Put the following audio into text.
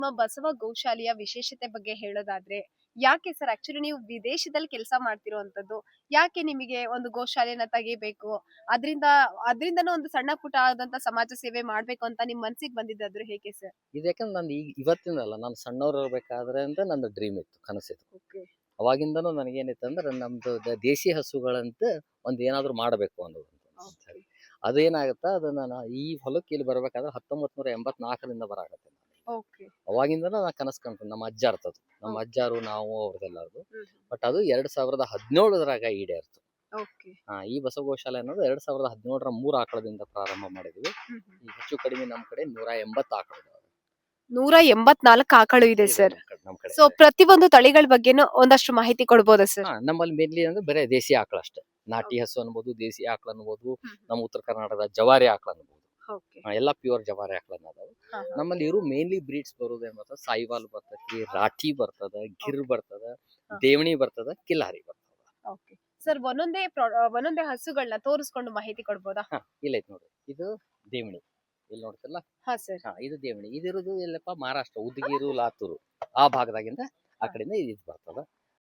ನಿಮ್ಮ ಬಸವ ಗೋಶಾಲೆಯ ವಿಶೇಷತೆ ಬಗ್ಗೆ ಹೇಳೋದಾದ್ರೆ ಯಾಕೆ ಸರ್ ಆಕ್ಚುಲಿ ನೀವು ವಿದೇಶದಲ್ಲಿ ಕೆಲಸ ಮಾಡ್ತಿರುವಂತದ್ದು ಯಾಕೆ ನಿಮಗೆ ಒಂದು ಗೋಶಾಲೆನ ತೆಗಿಬೇಕು ಅದರಿಂದ ಅದರಿಂದನೂ ಒಂದು ಸಣ್ಣ ಪುಟ್ಟ ಆದಂತ ಸಮಾಜ ಸೇವೆ ಮಾಡ್ಬೇಕು ಅಂತ ನಿಮ್ ಮನ್ಸಿಗೆ ಬಂದಿದ್ದಾದ್ರು ಹೇಗೆ ಸರ್? ಇದು ಯಾಕಂದ್ರೆ ನಾನು ಈಗ ಇವತ್ತಿನಲ್ಲ, ನಾನು ಸಣ್ಣವ್ರು ಇರ್ಬೇಕಾದ್ರೆ ಅಂತ ನಂದು ಡ್ರೀಮ್ ಇತ್ತು, ಕನಸಿತ್ತು. ಓಕೆ ಅವಾಗಿಂದನೂ ನನಗೇನಿತ್ತು ಅಂದ್ರೆ ನಮ್ದು ದೇಸಿ ಹಸುಗಳಂತ ಒಂದು ಏನಾದ್ರು ಮಾಡಬೇಕು ಅನ್ನೋದು ಅಂತ ಹೇಳಿ. ಅದೇನಾಗುತ್ತಾ ಅದು ನಾನು ಈ ಹೊಲಕ್ಕೆ ಇಲ್ಲಿ ಬರ್ಬೇಕಾದ್ರೆ 1984ರಿಂದ ಬರಾಕತ್ತೆ. ಓಕೆ ಅವಾಗಿಂದನೂ ನಾನು ಕನಸು ಕಂಡು ನಮ್ಮ ಅಜ್ಜ ಇರ್ತದ, ನಮ್ಮ ಅಜ್ಜಾರು ನಾವು ಅವ್ರದ್ದೆಲ್ಲರದು. ಬಟ್ ಅದು 2017ರಾಗ ಈಡೇರ್ತು. ಓಕೆ ಈ ಬಸವ ಗೋಶಾಲೆ ಅನ್ನೋದು 2017ರ 3 ಆಕಳದಿಂದ ಪ್ರಾರಂಭ ಮಾಡಿದ್ವಿ. ಈ ಹೆಚ್ಚು ಕಡಿಮೆ ನಮ್ಮ ಕಡೆ 180 ಆಕಳು 184 ಆಕಳು ಇದೆ ಸರ್. ನಮ್ಮ ಕಡೆ. ಸೊ ಪ್ರತಿಯೊಂದು ತಳಿಗಳ ಬಗ್ಗೆನೂ ಒಂದಷ್ಟು ಮಾಹಿತಿ ಕೊಡ್ಬೋದಾ ಸರ್? ನಮ್ಮಲ್ಲಿ ಮೇನ್ಲಿ ಅಂದ್ರೆ ಬರೀ ದೇಸಿ ಆಕಳ ಅಷ್ಟೇ. ನಾಟಿ ಹಸು ಅನ್ಬೋದು, ದೇಸಿ ಆಕಳ ಅನ್ಬೋದು, ನಮ್ಮ ಉತ್ತರ ಕರ್ನಾಟಕದ ಜವಾರಿ ಆಕಳ ಅನ್ಬೋದು. ಎಲ್ಲ ಪ್ಯೂರ್ ಜವಾರಿ ಆಕಳನ್ನ ಅದಾವು. ನಮ್ಮಲ್ಲಿ ಇರು ಮೇನ್ಲಿ ಬ್ರೀಡ್ಸ್ ಬರೋದು ಏನ್ ಸಾಯಿವಾಲ್ ಬರ್ತೈತಿ, ರಾಠಿ ಬರ್ತದ, ಗಿರ್ ಬರ್ತದ, ದೇವಣಿ ಬರ್ತದ, ಕಿಲ್ಲಾರಿ ಬರ್ತದ. ಸರ್ ಒಂದೊಂದೇ ಹಸುಗಳನ್ನ ತೋರಿಸ್ಕೊಂಡು ಮಾಹಿತಿ ಕೊಡ್ಬೋದಾ? ಇಲ್ಲ ಐತಿ ನೋಡ್ರಿ, ಇದು ದೇವಣಿ ಇಲ್ಲಿ ನೋಡ್ತಿಲ್ಲ. ಇದು ದೇವಣಿ. ಇದಿರೋದು ಎಲ್ಲಪ್ಪ ಮಹಾರಾಷ್ಟ್ರ, ಉದಗೀರು, ಲಾತೂರು ಆ ಭಾಗದಾಗಿಂದ ಆ ಕಡೆಯಿಂದ ಇದು ಬರ್ತದ.